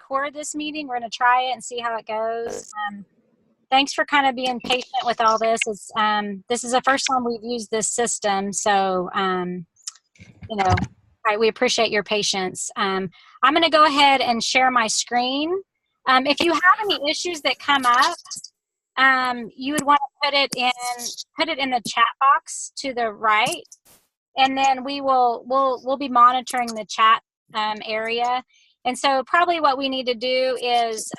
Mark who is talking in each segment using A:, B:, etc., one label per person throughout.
A: record this meeting. We're going to try it and see how it goes. Thanks for kind of being patient with all this. It's, this is the first time we've used this system, so you know, we appreciate your patience. I'm going to go ahead and share my screen. If you have any issues that come up, you would want to put it in the chat box to the right, and then we'll be monitoring the chat area. And so probably what we need to do is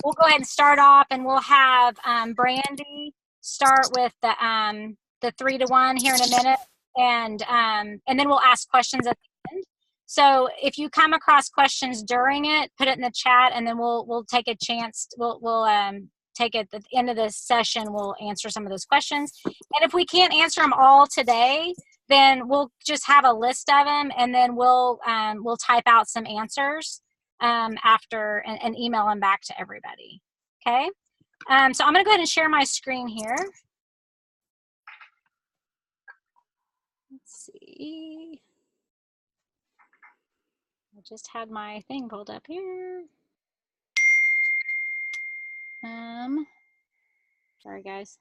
A: we'll go ahead and start off, and we'll have Brandy start with the 3 to 1 here in a minute, and then we'll ask questions at the end. So if you come across questions during it, put it in the chat, and then we'll take a chance. We'll take it at the end of this session. We'll answer some of those questions, and if we can't answer them all today, then we'll just have a list of them, and then we'll type out some answers after and email them back to everybody. Okay. So I'm going to go ahead and share my screen here. Let's see. I just had my thing pulled up here. Sorry guys.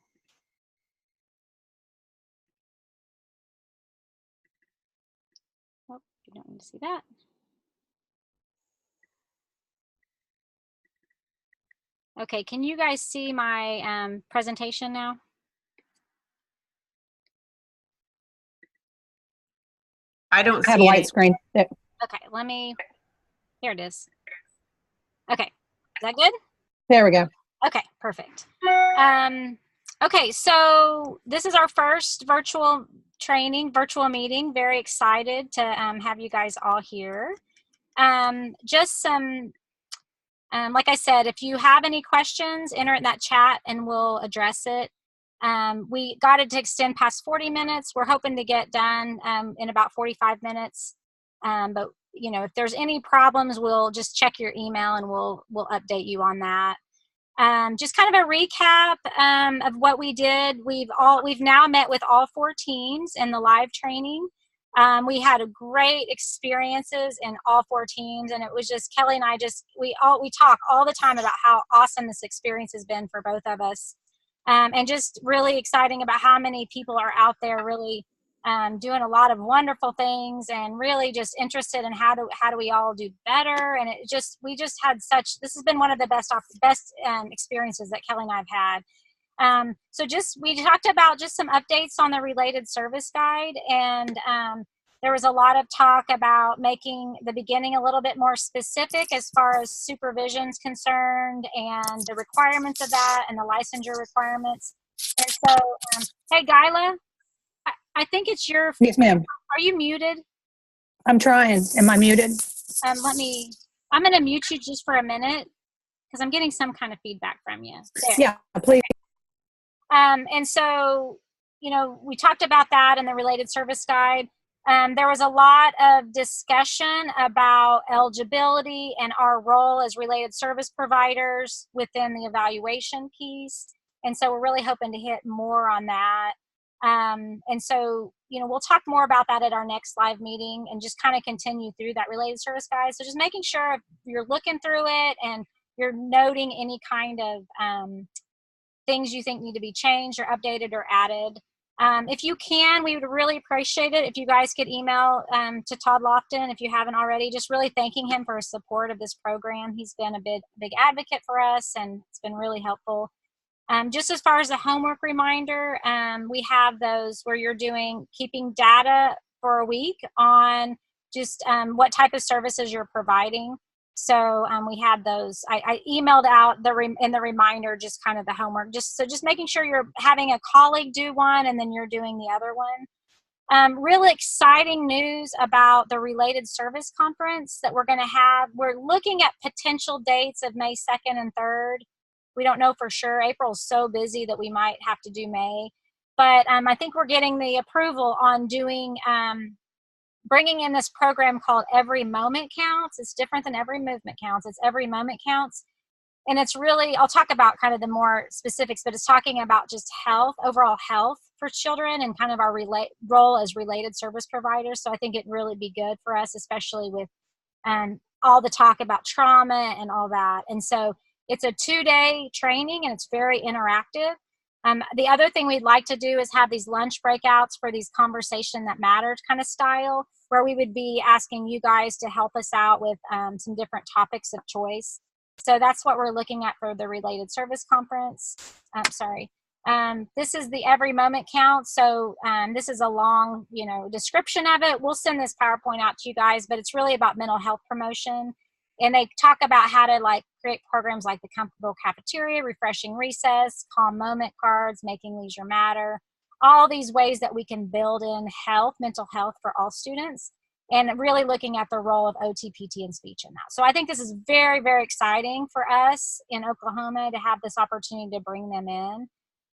A: Oh, you don't need to see that. Okay, can you guys see my presentation now?
B: I don't
C: have
B: see
C: a white
B: it.
C: screen. There.
A: Okay, here it is. Okay, is that good?
C: There we go.
A: Okay, perfect. Okay, so this is our first virtual meeting. Very excited to have you guys all here. Just some, like I said, if you have any questions, enter it in that chat and we'll address it. We got it to extend past 40 minutes. We're hoping to get done in about 45 minutes. But you know, if there's any problems, we'll just check your email and we'll update you on that. Just kind of a recap of what we did. We've now met with all 4 teams in the live training. We had great experiences in all 4 teams, and it was just Kelly and I we talk all the time about how awesome this experience has been for both of us, and just really exciting about how many people are out there really doing a lot of wonderful things and really just interested in how do we all do better. And we just had this has been one of the best experiences that Kelly and I've had. So we talked about just some updates on the related service guide, and there was a lot of talk about making the beginning a little bit more specific as far as supervision is concerned and the requirements of that and the licensure requirements. And so, hey, Gyla, I think it's your.
C: Yes, ma'am.
A: Are you muted?
C: I'm trying. Am I muted?
A: I'm going to mute you just for a minute because I'm getting some kind of feedback from you. There.
C: Yeah, please.
A: And so, you know, we talked about that in the related service guide. There was a lot of discussion about eligibility and our role as related service providers within the evaluation piece. And so we're really hoping to hit more on that. And so, you know, we'll talk more about that at our next live meeting and just kind of continue through that related service guide. So just making sure if you're looking through it and you're noting any kind of things you think need to be changed or updated or added. If you can, we would really appreciate it if you guys could email to Todd Lofton, if you haven't already, just really thanking him for his support of this program. He's been a big advocate for us, and it's been really helpful. Just as far as the homework reminder, we have those where you're keeping data for a week on just what type of services you're providing. So we had those. I emailed out in the reminder just kind of the homework. Just making sure you're having a colleague do one and then you're doing the other one. Really exciting news about the Related Service Conference that we're going to have. We're looking at potential dates of May 2nd and 3rd. We don't know for sure. April's so busy that we might have to do May. But I think we're getting the approval on doing, bringing in this program called Every Moment Counts. It's different than Every Movement Counts. It's Every Moment Counts. And it's really, I'll talk about kind of the more specifics, but it's talking about just health, overall health for children and kind of our role as related service providers. So I think it'd really be good for us, especially with all the talk about trauma and all that. And so it's a 2-day training, and it's very interactive. The other thing we'd like to do is have these lunch breakouts for these conversation that matters kind of style, where we would be asking you guys to help us out with some different topics of choice. So that's what we're looking at for the Related Service Conference. This is the Every Moment Counts. So this is a long, description of it. We'll send this PowerPoint out to you guys, but it's really about mental health promotion. And they talk about how to create programs like the Comfortable Cafeteria, Refreshing Recess, Calm Moment Cards, Making Leisure Matter, all these ways that we can build in mental health for all students, and really looking at the role of OT, PT, and speech in that. So I think this is very, very exciting for us in Oklahoma to have this opportunity to bring them in.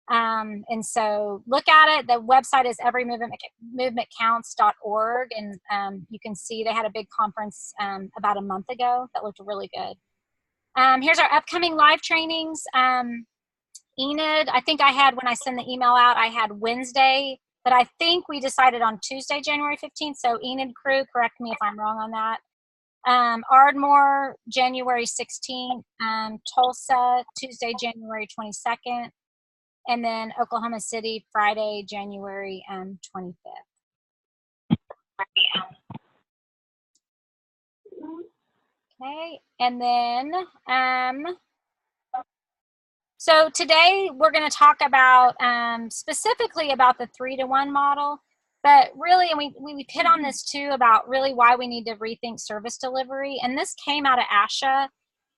A: And so look at it. The website is everymovementcounts.org. And you can see they had a big conference about a month ago that looked really good. Here's our upcoming live trainings. Enid, I think when I send the email out, I had Wednesday, but I think we decided on Tuesday, January 15th. So Enid crew, correct me if I'm wrong on that. Ardmore, January 16th. Tulsa, Tuesday, January 22nd. And then Oklahoma City, Friday, January 25th. Okay, and then, so today we're going to talk about specifically about the 3-to-1 model, but really, and we hit on this too about really why we need to rethink service delivery. And this came out of ASHA.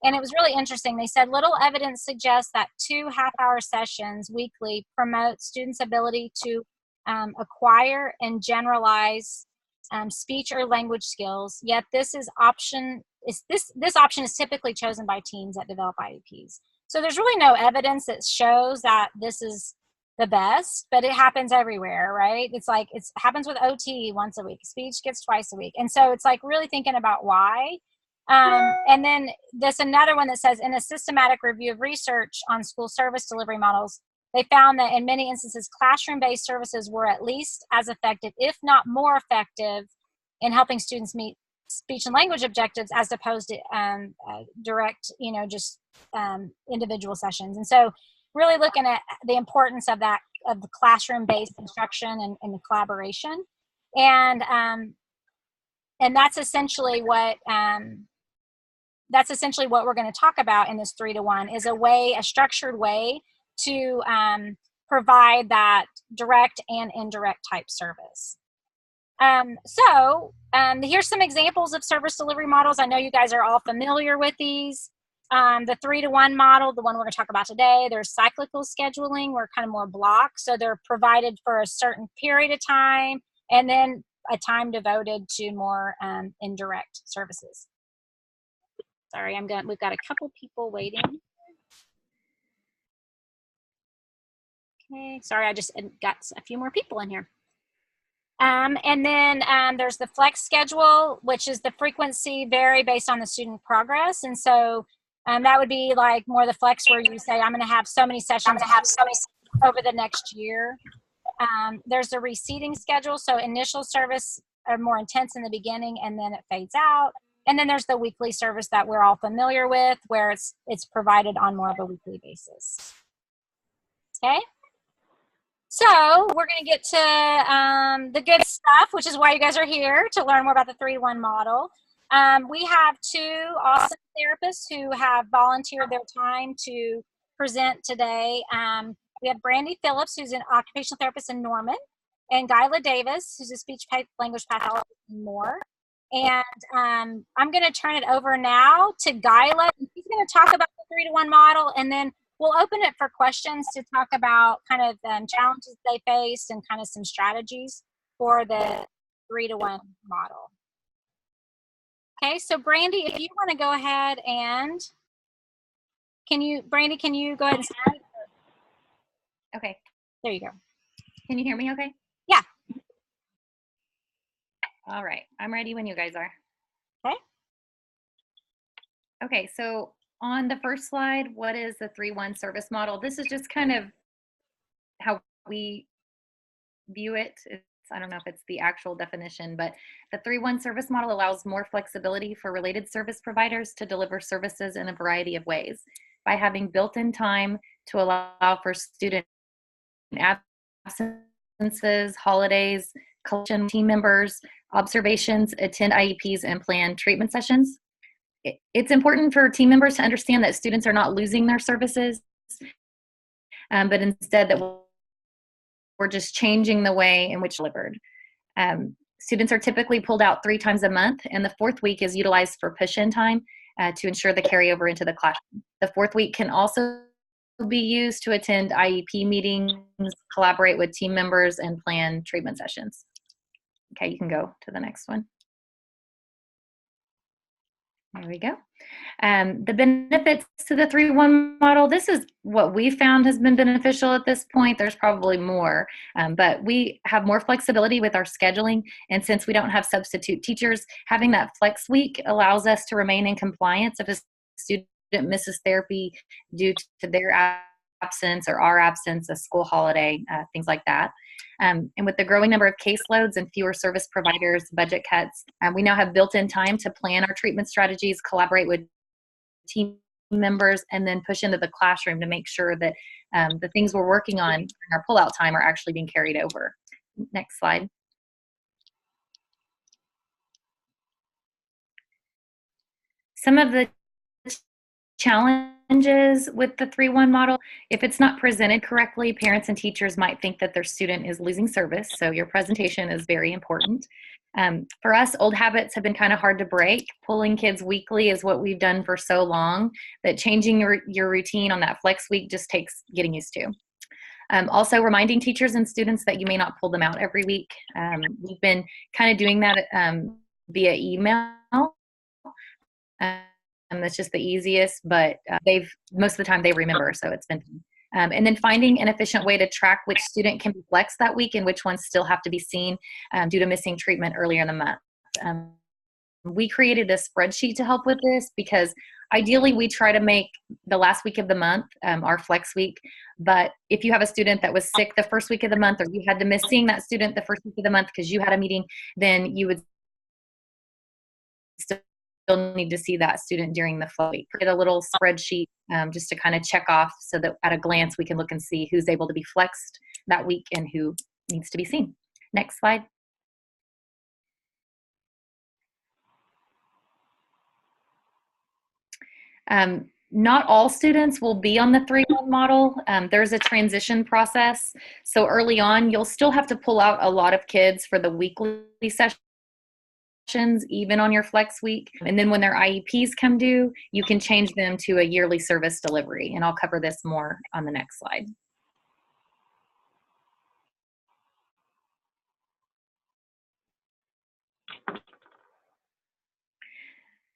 A: And it was really interesting. They said little evidence suggests that 2 half-hour sessions weekly promote students' ability to acquire and generalize speech or language skills. Yet this option is typically chosen by teams that develop IEPs. So there's really no evidence that shows that this is the best, but it happens everywhere, right? It happens with OT once a week. Speech gets twice a week. And so it's really thinking about why. And then there's another one that says, in a systematic review of research on school service delivery models, they found that in many instances, classroom-based services were at least as effective, if not more effective, in helping students meet speech and language objectives as opposed to direct, individual sessions. And so really looking at the importance of the classroom-based instruction and the collaboration. And that's essentially what we're going to talk about in this 3-to-1 is a structured way to provide that direct and indirect type service. Here's some examples of service delivery models. I know you guys are all familiar with these. The 3-to-1 model, the one we're going to talk about today, there's cyclical scheduling, where kind of more blocks. So they're provided for a certain period of time, and then a time devoted to more indirect services. Sorry, we've got a couple people waiting. Okay, sorry, I just got a few more people in here. And then there's the flex schedule, which is the frequency vary based on the student progress. And so that would be more the flex where you say, I'm going to have so many sessions over the next year. There's the receding schedule. So initial service are more intense in the beginning, and then it fades out. And then there's the weekly service that we're all familiar with, where it's provided on more of a weekly basis. Okay. So we're going to get to the good stuff, which is why you guys are here, to learn more about the 3-to-1 model. We have 2 awesome therapists who have volunteered their time to present today. We have Brandy Phillips, who's an occupational therapist in Norman, and Guyla Davis, who's a speech language pathologist and more. And I'm going to turn it over now to Guyla. She's going to talk about the 3-to-1 model, and then we'll open it for questions to talk about kind of challenges they faced and kind of some strategies for the 3-to-1 model. Okay, so Brandy, if you want to go ahead and Brandy, can you go ahead and start?
D: Okay.
A: There you go.
D: Can you hear me okay?
A: Yeah.
D: All right. I'm ready when you guys are.
A: Okay.
D: Okay, so on the first slide, what is the 3-1 service model? This is just kind of how we view it. It's I don't know if it's the actual definition, but the 3-1 service model allows more flexibility for related service providers to deliver services in a variety of ways by having built-in time to allow for student absences, holidays, collection team members, observations, attend IEPs, and plan treatment sessions. It's important for team members to understand that students are not losing their services, but instead that we're just changing the way in which delivered. Students are typically pulled out 3 times a month, and the 4th week is utilized for push-in time to ensure the carryover into the classroom. The 4th week can also be used to attend IEP meetings, collaborate with team members, and plan treatment sessions. Okay, you can go to the next one. There we go. The benefits to the 3-1 model, this is what we found has been beneficial at this point. There's probably more, but we have more flexibility with our scheduling. And since we don't have substitute teachers, having that flex week allows us to remain in compliance if a student misses therapy due to their absence or our absence, a school holiday, things like that. And with the growing number of caseloads and fewer service providers, budget cuts, we now have built-in time to plan our treatment strategies, collaborate with team members, and then push into the classroom to make sure that the things we're working on in our pullout time are actually being carried over. Next slide. Some of the challenges with the 3-1 model: if it's not presented correctly, parents and teachers might think that their student is losing service, so your presentation is very important. For us, old habits have been kind of hard to break. Pulling kids weekly is what we've done for so long that changing your routine on that flex week just takes getting used to. Also, reminding teachers and students that you may not pull them out every week. We've been kind of doing that via email. That's just the easiest, but most of the time they remember, so it's been. And then finding an efficient way to track which student can be flexed that week and which ones still have to be seen due to missing treatment earlier in the month. We created a spreadsheet to help with this because ideally we try to make the last week of the month our flex week. But if you have a student that was sick the first week of the month, or you had to miss seeing that student the first week of the month because you had a meeting, then you would still need to see that student during the flow week. Get a little spreadsheet just to kind of check off so that at a glance we can look and see who's able to be flexed that week and who needs to be seen. Next slide. Not all students will be on the 3-1 model. There's a transition process. So early on, you'll still have to pull out a lot of kids for the weekly sessions, even on your flex week. And then when their IEPs come due, you can change them to a yearly service delivery. And I'll cover this more on the next slide.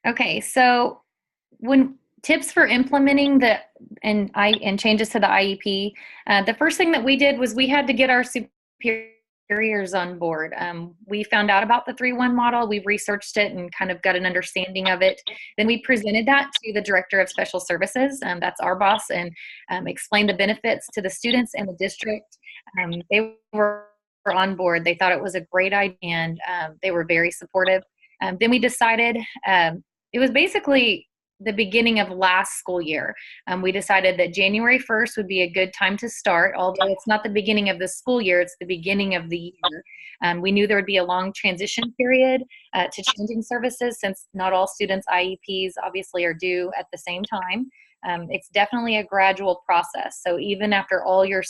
D: Okay, so tips for implementing and changes to the IEP. The first thing that we did was we had to get our superiors on board. We found out about the 3-1 model. We researched it and kind of got an understanding of it. Then we presented that to the director of special services. That's our boss, and explained the benefits to the students and the district. They were on board. They thought it was a great idea, and they were very supportive. Then we decided it was basically the beginning of last school year. We decided that January 1st would be a good time to start, although it's not the beginning of the school year, it's the beginning of the year. We knew there would be a long transition period to changing services, since not all students' IEPs obviously are due at the same time. It's definitely a gradual process. So even after all your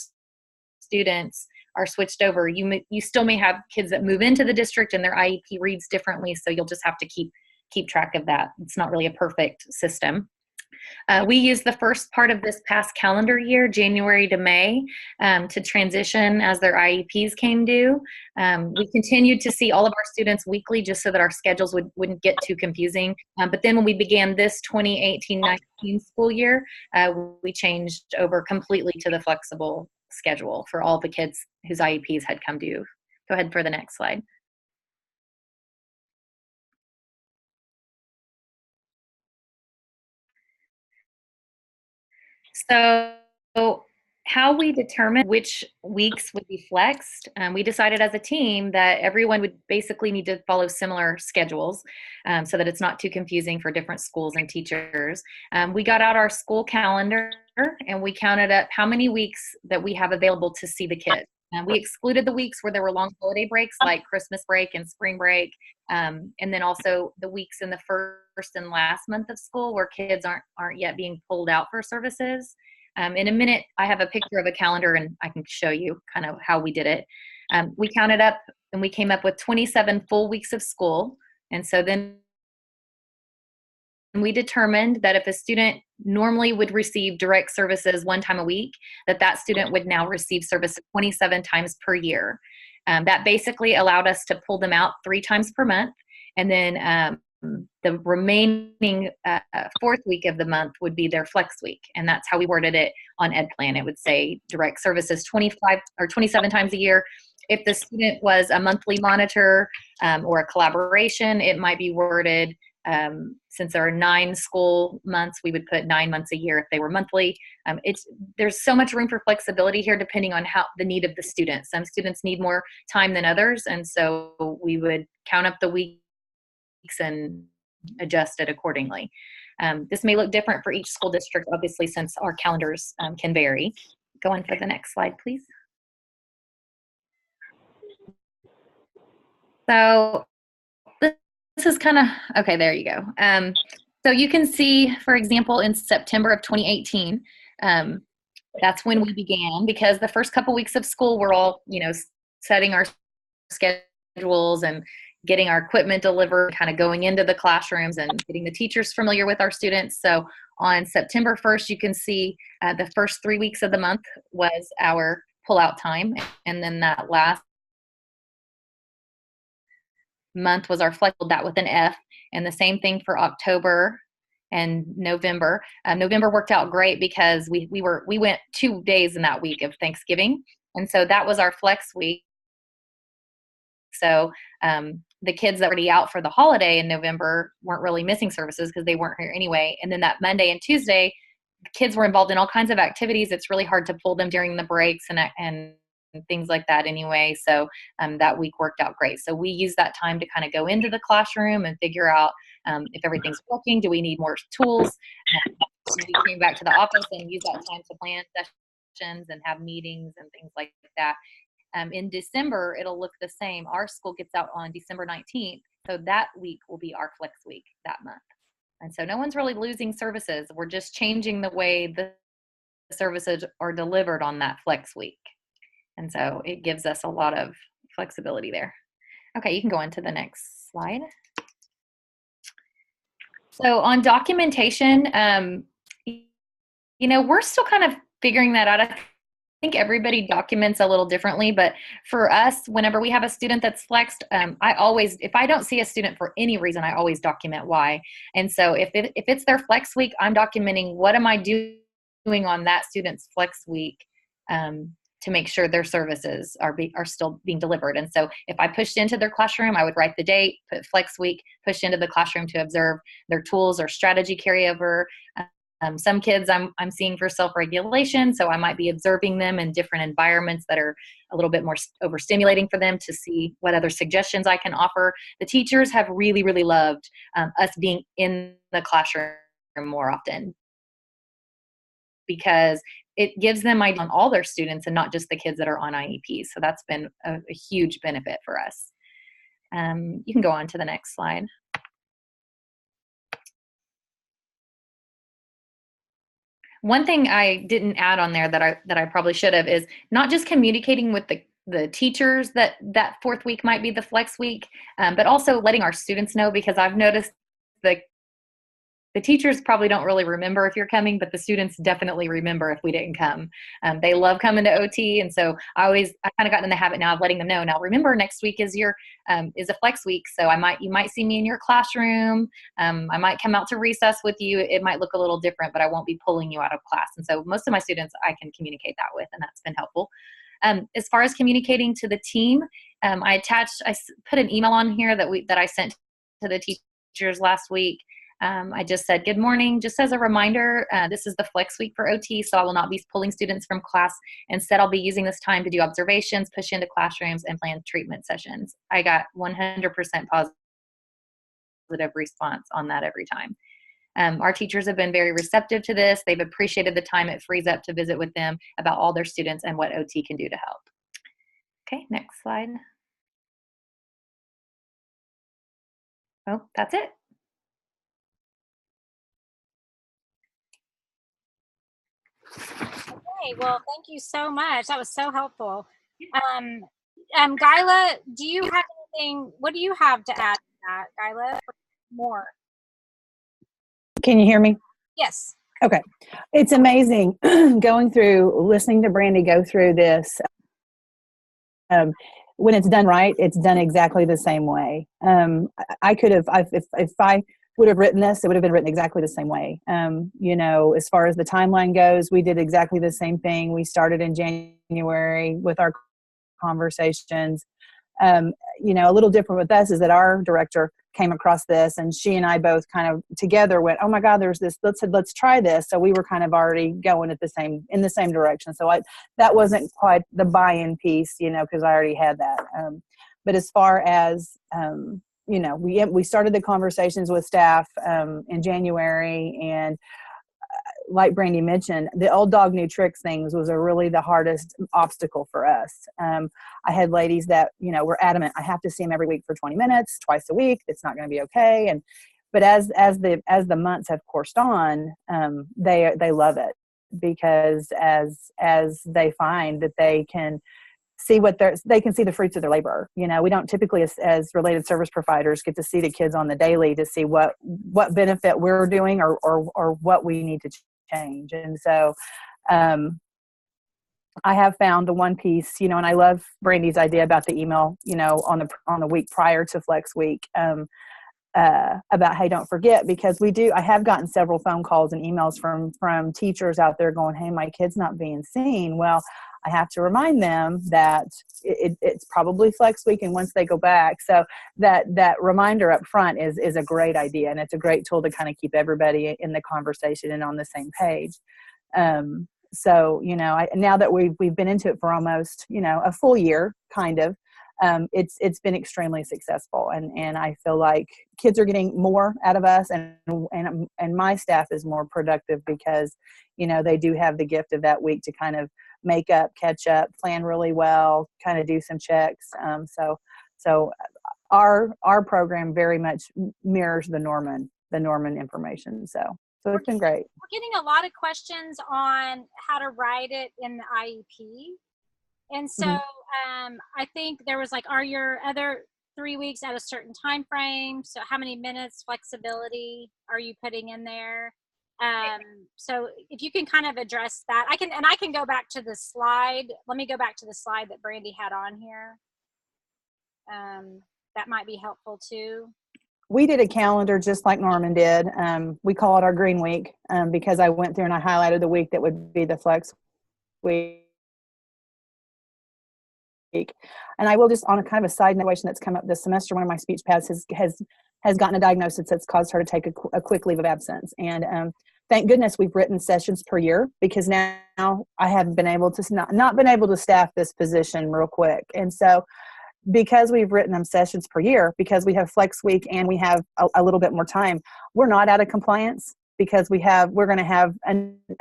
D: students are switched over, you still may have kids that move into the district and their IEP reads differently, so you'll just have to keep track of that. It's not really a perfect system. We used the first part of this past calendar year, January to May, to transition as their IEPs came due. We continued to see all of our students weekly just so that our schedules wouldn't get too confusing. But then when we began this 2018-19 school year, we changed over completely to the flexible schedule for all the kids whose IEPs had come due. Go ahead for the next slide. So how we determined which weeks would be flexed, we decided as a team that everyone would basically need to follow similar schedules, so that it's not too confusing for different schools and teachers. We got out our school calendar and we counted up how many weeks that we have available to see the kids. We excluded the weeks where there were long holiday breaks like Christmas break and spring break, and then also the weeks in the first and last month of school where kids aren't yet being pulled out for services. In a minute, I have a picture of a calendar and I can show you kind of how we did it. We counted up and we came up with 27 full weeks of school. And so then we determined that if a student normally would receive direct services 1 time a week, that student would now receive services 27 times per year. That basically allowed us to pull them out 3 times per month. And then the remaining 4th week of the month would be their flex week. And that's how we worded it on EdPlan. It would say direct services 25 or 27 times a year. If the student was a monthly monitor or a collaboration, it might be worded, since there are 9 school months, we would put 9 months a year if they were monthly. There's so much room for flexibility here depending on how the need of the student. Some students need more time than others, and so we would count up the weeks and adjust it accordingly. This may look different for each school district, obviously, since our calendars can vary. Go on for the next slide, please. So this is kind of, okay, there you go. So you can see, for example, in September of 2018, that's when we began, because the first couple weeks of school, we're all, setting our schedules and getting our equipment delivered, kind of going into the classrooms and getting the teachers familiar with our students. So on September 1st, you can see the first 3 weeks of the month was our pullout time. And then that last month was our flex, that with an F. And the same thing for October and November. November worked out great because we went 2 days in that week of Thanksgiving. And so that was our flex week. So the kids that were already out for the holiday in November weren't really missing services because they weren't here anyway. And then that Monday and Tuesday, the kids were involved in all kinds of activities. It's really hard to pull them during the breaks and things like that anyway. So that week worked out great. So we used that time to kind of go into the classroom and figure out if everything's working. Do we need more tools? We came back to the office and used that time to plan sessions and have meetings and things like that. In December, it'll look the same. Our school gets out on December 19th. So that week will be our flex week that month. And so no one's really losing services. We're just changing the way the services are delivered on that flex week. And so it gives us a lot of flexibility there. Okay, you can go on to the next slide. So on documentation, we're still kind of figuring that out. I think everybody documents a little differently, but for us, whenever we have a student that's flexed, if I don't see a student for any reason, I always document why. And so if it's their flex week, I'm documenting what am I doing on that student's flex week to make sure their services are still being delivered. And so if I pushed into their classroom, I would write the date, put flex week, push into the classroom to observe their tools or strategy carryover. Some kids I'm seeing for self-regulation, so I might be observing them in different environments that are a little bit more overstimulating for them to see what other suggestions I can offer. The teachers have really, really loved us being in the classroom more often because it gives them idea on all their students and not just the kids that are on IEPs. So that's been a huge benefit for us. You can go on to the next slide. One thing I didn't add on there that I probably should have is not just communicating with the teachers that 4th week might be the flex week, but also letting our students know, because I've noticed the teachers probably don't really remember if you're coming, but the students definitely remember if we didn't come. They love coming to OT, and so I kind of gotten in the habit now of letting them know. Now remember, next week is a flex week, so you might see me in your classroom. I might come out to recess with you. It might look a little different, but I won't be pulling you out of class. And so most of my students I can communicate that with, and that's been helpful. As far as communicating to the team, I put an email on here that I sent to the teachers last week. I just said, good morning. Just as a reminder, this is the flex week for OT, so I will not be pulling students from class. Instead, I'll be using this time to do observations, push into classrooms, and plan treatment sessions. I got 100% positive response on that every time. Our teachers have been very receptive to this. They've appreciated the time it frees up to visit with them about all their students and what OT can do to help. Okay, next slide. Oh, that's it.
A: Okay, well, thank you so much. That was so helpful. Gyla, do you have anything? What do you have to add to that, Gyla? More?
C: Can you hear me?
A: Yes.
C: Okay. It's amazing going through, listening to Brandy go through this. When it's done right, it's done exactly the same way. I could have, if I would have written this, it would have been written exactly the same way. You know, as far as the timeline goes, we did exactly the same thing. We started in January with our conversations. You know, a little different with us is that our director came across this, and she and I both kind of together went, oh my God, there's this, let's try this. So we were kind of already going in the same direction. So that wasn't quite the buy-in piece, you know, because I already had that. But as far as, you know, we started the conversations with staff in January, and like Brandy mentioned, the old dog new tricks things was really the hardest obstacle for us. I had ladies that, you know, were adamant, I have to see them every week for 20 minutes, twice a week. It's not going to be okay. But as the months have coursed on, they love it, because as they find that they can see they can see the fruits of their labor. You know, we don't typically as related service providers get to see the kids on the daily to see what benefit we're doing or what we need to change. And so I have found the one piece, you know, and I love Brandy's idea about the email, you know, on the week prior to Flex Week, about, hey, don't forget, because I have gotten several phone calls and emails from teachers out there going, hey, my kid's not being seen. Well, I have to remind them that it's probably Flex Week, and once they go back, so that reminder up front is a great idea, and it's a great tool to kind of keep everybody in the conversation and on the same page. So, you know, now that we've been into it for almost, you know, a full year, kind of, it's been extremely successful, and I feel like kids are getting more out of us, and my staff is more productive because, you know, they do have the gift of that week to kind of make up, catch up, plan really well, kind of do some checks. So our program very much mirrors the Norman information. So it's been great.
A: We're getting a lot of questions on how to write it in the IEP. And so I think there was like, are your other 3 weeks at a certain time frame? So how many minutes flexibility are you putting in there? So if you can kind of address that, I can go back to the slide. Let me go back to the slide that Brandy had on here. That might be helpful too.
C: We did a calendar just like Norman did. We call it our green week, because I went through and I highlighted the week that would be the Flex Week. And I will just, on a kind of a side note that's come up this semester, one of my speech paths has gotten a diagnosis that's caused her to take a quick leave of absence. And thank goodness we've written sessions per year, because now I haven't been able to not been able to staff this position real quick. And so because we've written them sessions per year, because we have Flex Week and we have a little bit more time, we're not out of compliance, because we're going to have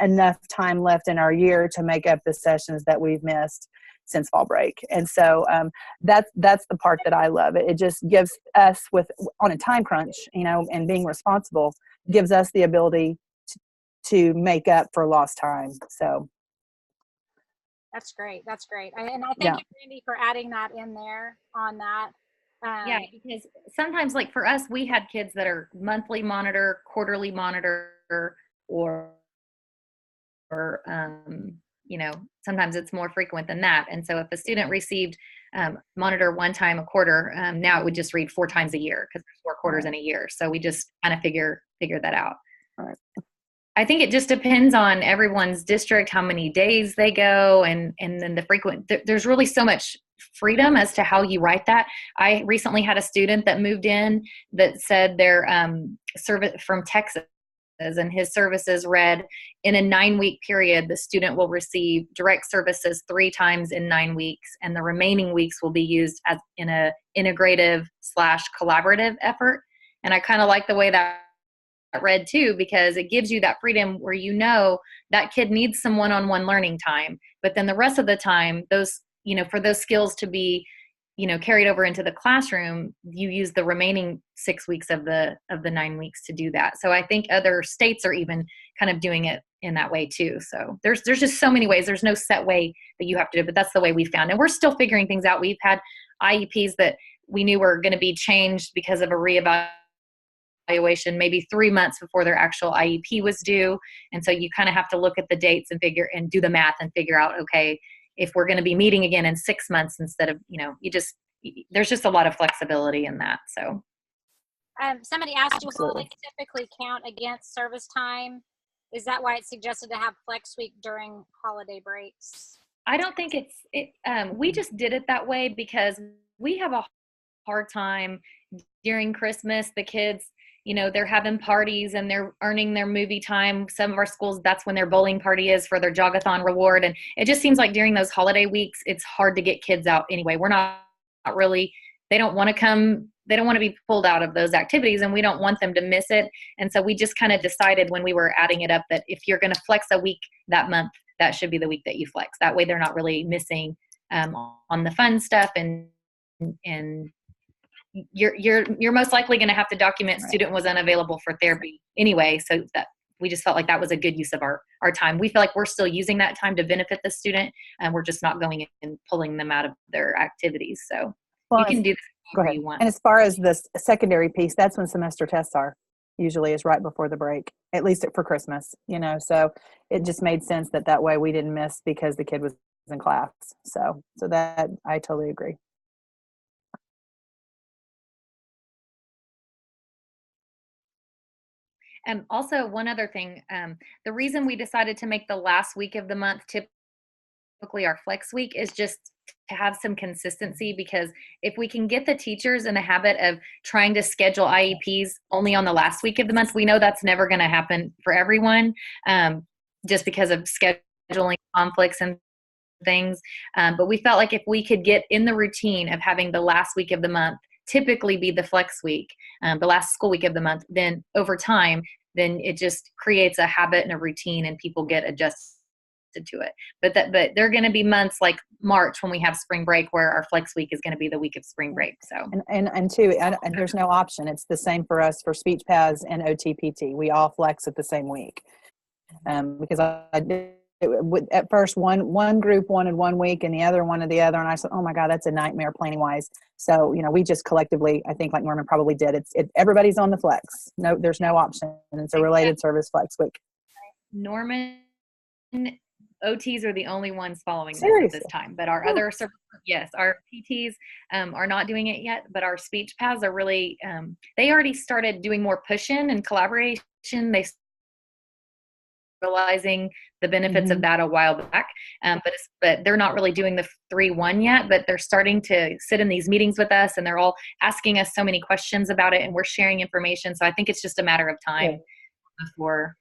C: enough time left in our year to make up the sessions that we've missed since fall break. And so that's the part that I love. It just gives us, on a time crunch, you know, and being responsible, gives us the ability to make up for lost time. So
A: that's great. And I thank you, Brandy, for adding that in there on that.
D: Yeah, because sometimes, like for us, we had kids that are monthly monitor, quarterly monitor, or you know, sometimes it's more frequent than that. And so if a student received monitor one time a quarter, now it would just read 4 times a year, because there's 4 quarters in a year. So we just kind of figure that out.
C: Right.
D: I think it just depends on everyone's district, how many days they go, and then the frequent, there's really so much freedom as to how you write that. I recently had a student that moved in that said their service from Texas, and his services read, in a 9-week period, the student will receive direct services 3 times in 9 weeks, and the remaining weeks will be used as in a integrative / collaborative effort. And I kind of like the way that read too, because it gives you that freedom where you know that kid needs some one-on-one learning time, but then the rest of the time, those, you know, for those skills to be, you know, carried over into the classroom, you use the remaining 6 weeks of the 9 weeks to do that. So I think other states are even kind of doing it in that way too. So there's just so many ways. There's no set way that you have to do it, but that's the way we found. And we're still figuring things out. We've had IEPs that we knew were going to be changed because of a reevaluation maybe 3 months before their actual IEP was due. And so you kind of have to look at the dates and figure and do the math and figure out, okay, if we're going to be meeting again in 6 months instead of, you know, there's just a lot of flexibility in that. So
A: somebody asked you how
C: Absolutely.
A: they typically count against service time. Is that why it's suggested to have flex week during holiday breaks?
D: I don't think we just did it that way because we have a hard time during Christmas. The kids, you know, they're having parties and they're earning their movie time. Some of our schools, that's when their bowling party is for their jogathon reward. And it just seems like during those holiday weeks, it's hard to get kids out anyway. We're not really, they don't want to come, they don't want to be pulled out of those activities, and we don't want them to miss it. And so we just kind of decided when we were adding it up that if you're going to flex a week that month, that should be the week that you flex. That way they're not really missing on the fun stuff, and you're most likely going to have to document student was unavailable for therapy anyway. So that we just felt like that was a good use of our time. We feel like we're still using that time to benefit the student, and we're just not going and pulling them out of their activities. So you can do this whenever you want.
C: And as far as the secondary piece, that's when semester tests are. Usually is right before the break, at least for Christmas, you know, so it just made sense that way we didn't miss because the kid was in class. So that I totally agree.
D: And also one other thing, the reason we decided to make the last week of the month typically our flex week is just to have some consistency, because if we can get the teachers in the habit of trying to schedule IEPs only on the last week of the month, we know that's never going to happen for everyone, just because of scheduling conflicts and things. But we felt like if we could get in the routine of having the last week of the month typically be the flex week, the last school week of the month, then over time, then it just creates a habit and a routine, and people get adjusted to it. But there are going to be months like March when we have spring break where our flex week is going to be the week of spring break. So
C: and there's no option. It's the same for us for speech paths and OTPT. We all flex at the same week, because at first one group wanted 1 week and the other wanted the other, and I said, oh my God, that's a nightmare planning wise. So you know, we just collectively, I think like Norman probably did, everybody's on the flex. No, there's no option. It's a related service flex week.
D: Norman, OTs are the only ones following this
C: Seriously?
D: at this time, but our other our PTs are not doing it yet, but our speech paths are really, they already started doing more push-in and collaboration. They realizing the benefits of that a while back, but they're not really doing the 3-1 yet, but they're starting to sit in these meetings with us, and they're all asking us so many questions about it, and we're sharing information. So I think it's just a matter of time before.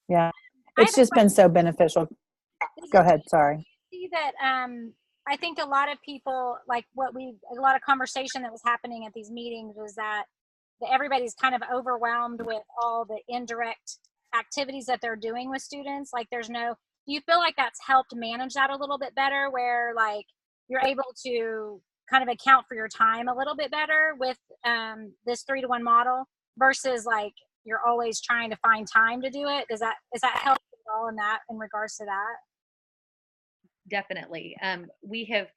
C: Yeah. It's just been so beneficial. Go ahead. Sorry.
A: See that I think a lot of people, like a lot of conversation that was happening at these meetings was that everybody's kind of overwhelmed with all the indirect activities that they're doing with students. Like do you feel like that's helped manage that a little bit better, where like you're able to kind of account for your time a little bit better with this 3-to-1 model versus like you're always trying to find time to do it? Is that helpful at all in regards to that?
D: Definitely. We have,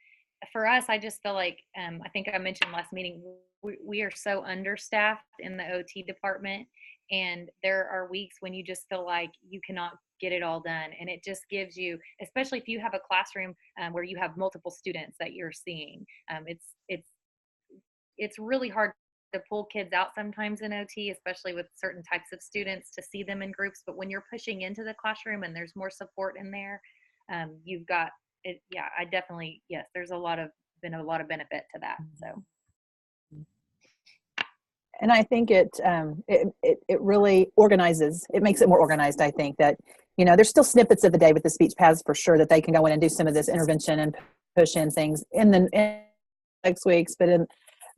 D: for us, I just feel like, I think I mentioned last meeting, we are so understaffed in the OT department, and there are weeks when you just feel like you cannot get it all done. And it just gives you, especially if you have a classroom where you have multiple students that you're seeing, it's really hard to pull kids out sometimes in OT, especially with certain types of students, to see them in groups. But when you're pushing into the classroom and there's more support in there, you've got I definitely, yes, there's been a lot of benefit to that. So.
C: And I think it really organizes. It makes it more organized. I think that, there's still snippets of the day with the speech paths for sure that they can go in and do some of this intervention and push in things in next weeks, but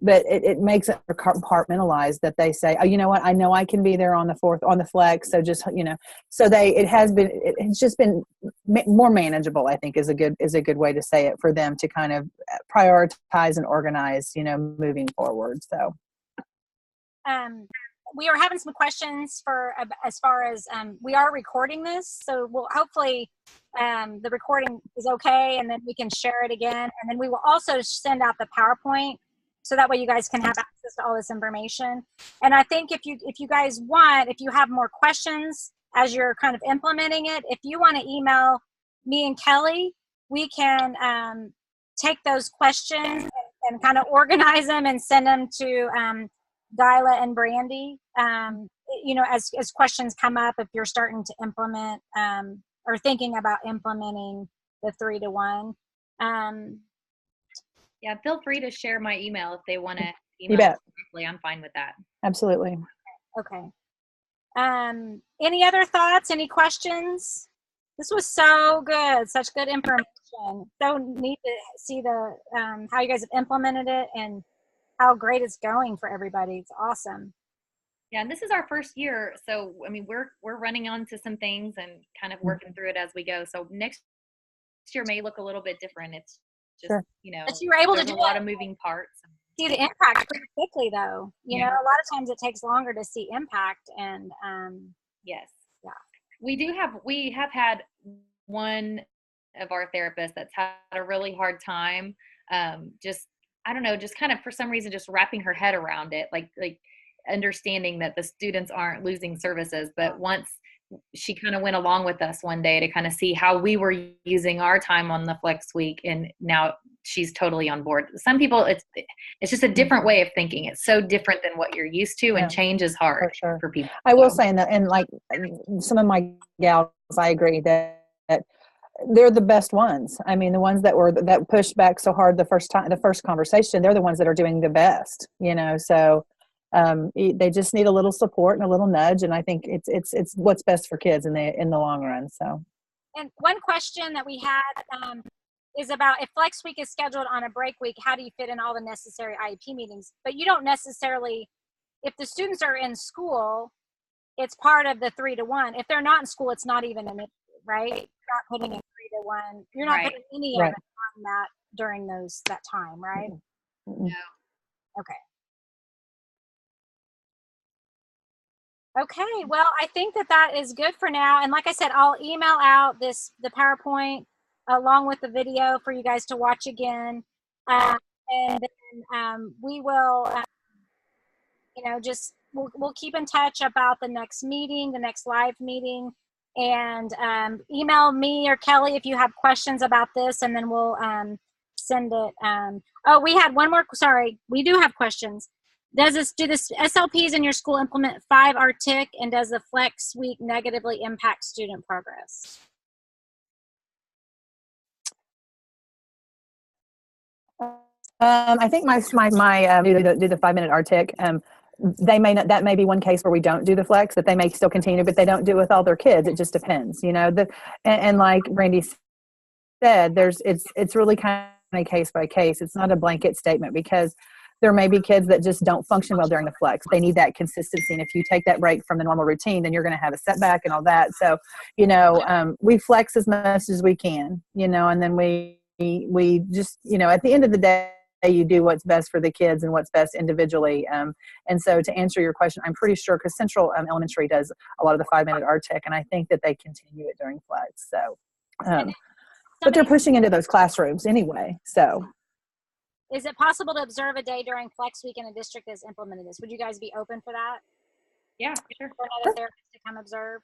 C: it makes it compartmentalized that they say, oh, you know what, I know I can be there on the 4th on the flex. So just, so it's just been more manageable, I think is a good way to say it, for them to kind of prioritize and organize, moving forward. So.
A: We are having some questions for as far as we are recording this, so we'll hopefully the recording is okay, and then we can share it again, and then we will also send out the PowerPoint so that way you guys can have access to all this information. And I think if you guys want, if you have more questions as you're kind of implementing it, if you want to email me and Kelly, we can take those questions and kind of organize them and send them to Dyla and Brandy, as questions come up, if you're starting to implement or thinking about implementing the 3-to-1.
D: Yeah, feel free to share my email if they want to
C: You
D: email
C: bet.
D: directly. I'm fine with that.
C: Absolutely.
A: Okay. Any other thoughts? Any questions? This was so good. Such good information. So neat to see the how you guys have implemented it and how great it's going for everybody. It's awesome.
D: Yeah, and this is our first year, so I mean we're running onto some things and kind of working through it as we go. So next year may look a little bit different. It's just
A: But you were able to do
D: a lot of moving parts.
A: See the impact pretty quickly, though. You know, a lot of times it takes longer to see impact, and
D: yes,
A: yeah,
D: we have had one of our therapists that's had a really hard time. Just I don't know, just kind of for some reason, just wrapping her head around it, like understanding that the students aren't losing services. But once she kind of went along with us one day to kind of see how we were using our time on the flex week, and now she's totally on board. Some people, it's just a different way of thinking. It's so different than what you're used to, and change is hard for people.
C: I will say that, and like some of my gals, I agree that they're the best ones. I mean, the ones that pushed back so hard the first conversation, they're the ones that are doing the best, so they just need a little support and a little nudge, and I think it's what's best for kids in the long run. So,
A: and one question that we had is about if Flex Week is scheduled on a break week, how do you fit in all the necessary IEP meetings? But you don't necessarily, if the students are in school, it's part of the 3-to-1. If they're not in school, it's not even an issue, right? You're not putting in 3-to-1. You're not putting any of it on that during that time, right?
C: No.
A: Okay. Okay, well, I think that is good for now. And like I said, I'll email out the PowerPoint along with the video for you guys to watch again. And then we will, we'll keep in touch about the next meeting, the next live meeting. And email me or Kelly if you have questions about this, and then we'll send it. We had one more. Sorry, we do have questions. Do the SLPs in your school implement 5R TIC, and does the Flex Week negatively impact student progress?
C: I think my do the 5-minute RTIC. They may not. That may be one case where we don't do the flex, but they may still continue. But they don't do it with all their kids. It just depends, and like Brandy said, it's really kind of case by case. It's not a blanket statement, because there may be kids that just don't function well during the flex. They need that consistency. And if you take that break from the normal routine, then you're going to have a setback and all that. So, we flex as much as we can, and then we just, at the end of the day, you do what's best for the kids and what's best individually. And so to answer your question, I'm pretty sure, because Central Elementary does a lot of the 5-minute RTIC, and I think that they continue it during flex. So, but they're pushing into those classrooms anyway. So.
A: Is it possible to observe a day during Flex Week in a district that's implemented this? Would you guys be open for that?
D: Yeah, sure.
A: For another therapist to come observe?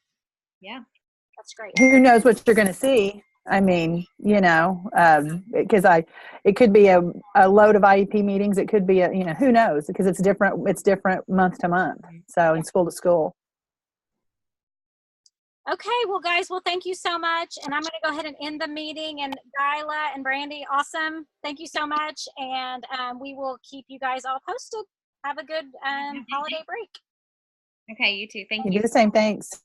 D: Yeah.
A: That's great.
C: Who knows what you're going to see? I mean, because it could be a load of IEP meetings. It could be who knows? Because it's different. It's different month to month. So, in school to school.
A: Okay, well, guys, well, thank you so much. And I'm going to go ahead and end the meeting. And Gyla and Brandy, awesome. Thank you so much. And we will keep you guys all posted. Have a good holiday break.
D: Okay, you too. Thank
C: You
D: you.
C: do the same. Thanks.